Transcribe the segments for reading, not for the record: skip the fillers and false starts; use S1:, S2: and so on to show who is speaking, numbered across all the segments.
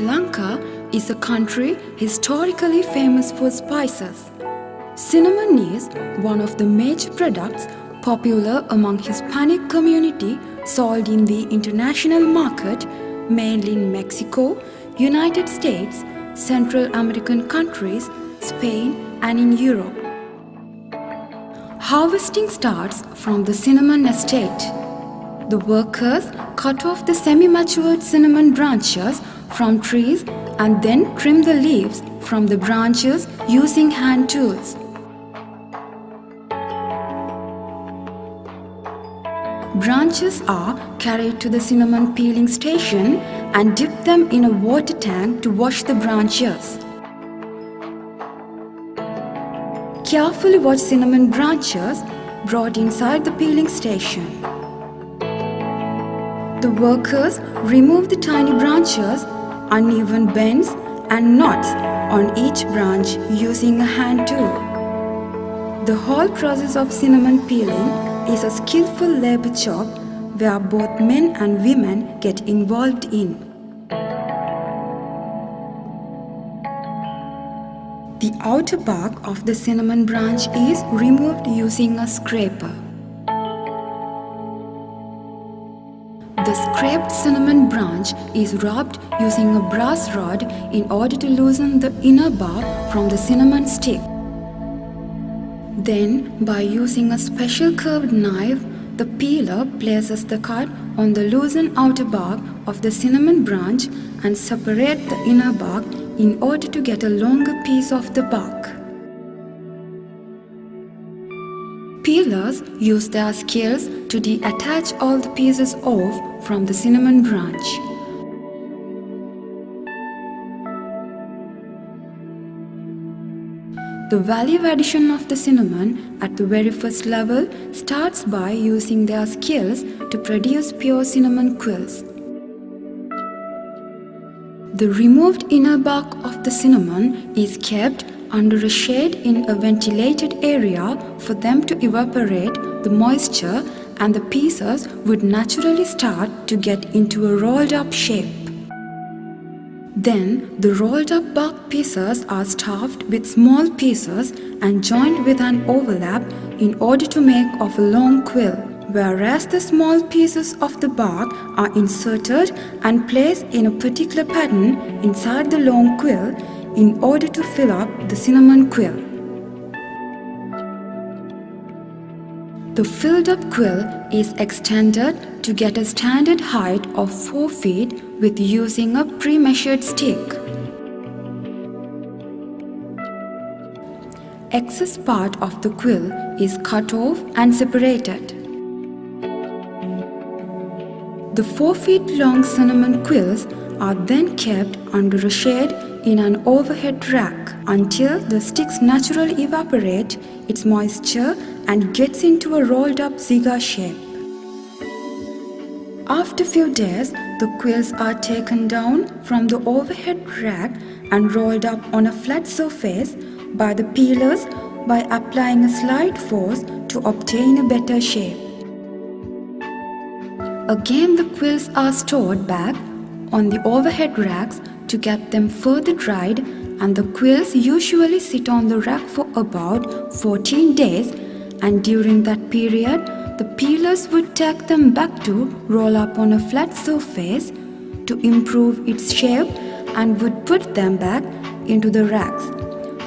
S1: Sri Lanka is a country historically famous for spices. Cinnamon is one of the major products popular among Hispanic community sold in the international market, mainly in Mexico, United States, Central American countries, Spain, and in Europe. Harvesting starts from the cinnamon estate. The workers cut off the semi-matured cinnamon branches from trees and then trim the leaves from the branches using hand tools. Branches are carried to the cinnamon peeling station and dip them in a water tank to wash the branches. Carefully wash cinnamon branches brought inside the peeling station. The workers remove the tiny branches, uneven bends and knots on each branch using a hand tool. The whole process of cinnamon peeling is a skillful labor job where both men and women get involved in. The outer bark of the cinnamon branch is removed using a scraper. The scraped cinnamon branch is rubbed using a brass rod in order to loosen the inner bark from the cinnamon stick. Then, by using a special curved knife, the peeler places the cut on the loosened outer bark of the cinnamon branch and separates the inner bark in order to get a longer piece of the bark. Peelers use their scales to detach all the pieces off from the cinnamon branch. The value addition of the cinnamon at the very first level starts by using their scales to produce pure cinnamon quills. The removed inner bark of the cinnamon is kept under a shade in a ventilated area for them to evaporate the moisture, and the pieces would naturally start to get into a rolled up shape. Then the rolled up bark pieces are stuffed with small pieces and joined with an overlap in order to make of a long quill, whereas the small pieces of the bark are inserted and placed in a particular pattern inside the long quill in order to fill up the cinnamon quill. The filled up quill is extended to get a standard height of 4 feet with using a pre-measured stick. Excess part of the quill is cut off and separated. The 4 feet long cinnamon quills are then kept under a shade in an overhead rack until the sticks naturally evaporate its moisture and gets into a rolled up cigar shape. After a few days, the quills are taken down from the overhead rack and rolled up on a flat surface by the peelers by applying a slight force to obtain a better shape. Again, the quills are stored back on the overhead racks to get them further dried, and the quills usually sit on the rack for about 14 days, and during that period the peelers would take them back to roll up on a flat surface to improve its shape and would put them back into the racks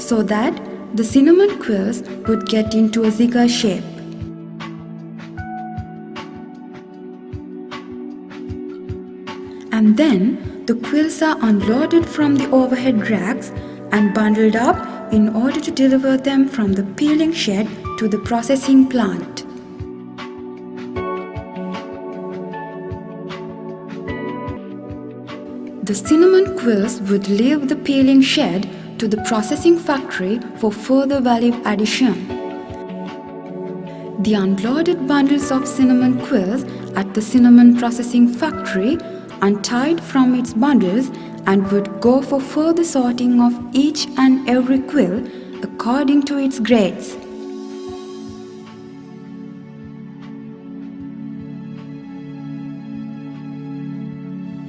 S1: so that the cinnamon quills would get into a cigar shape. And then the quills are unloaded from the overhead racks and bundled up in order to deliver them from the peeling shed to the processing plant. The cinnamon quills would leave the peeling shed to the processing factory for further value addition. The unloaded bundles of cinnamon quills at the cinnamon processing factory untied from its bundles and would go for further sorting of each and every quill according to its grades.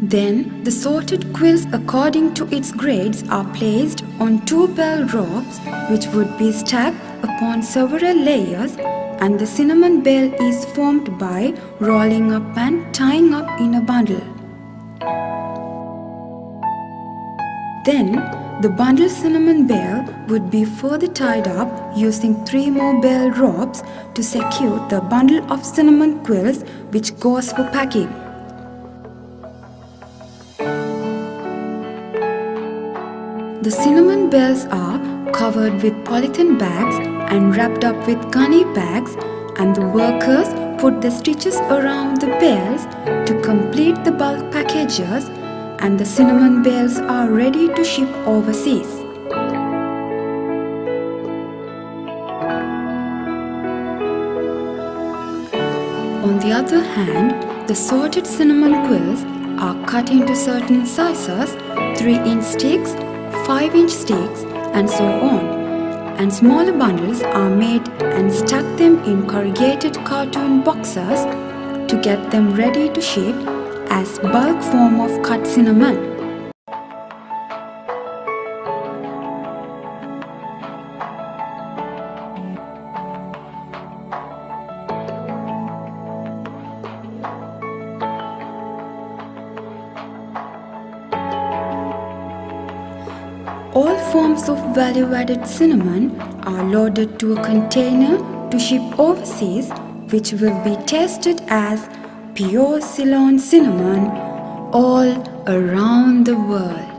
S1: Then the sorted quills according to its grades are placed on 2 bell ropes which would be stacked upon several layers, and the cinnamon bell is formed by rolling up and tying up in a bundle. Then the bundled cinnamon bell would be further tied up using 3 more bell ropes to secure the bundle of cinnamon quills which goes for packing. The cinnamon bells are covered with polythene bags and wrapped up with gunny bags, and the workers put the stitches around the bells to complete the bulk packages, and the cinnamon bells are ready to ship overseas. On the other hand, the sorted cinnamon quills are cut into certain sizes, 3-inch sticks, 5-inch sticks, and so on, and smaller bundles are made and stack them in corrugated carton boxes to get them ready to ship as bulk form of cut cinnamon. All forms of value-added cinnamon are loaded to a container to ship overseas, which will be tested as pure Ceylon cinnamon all around the world.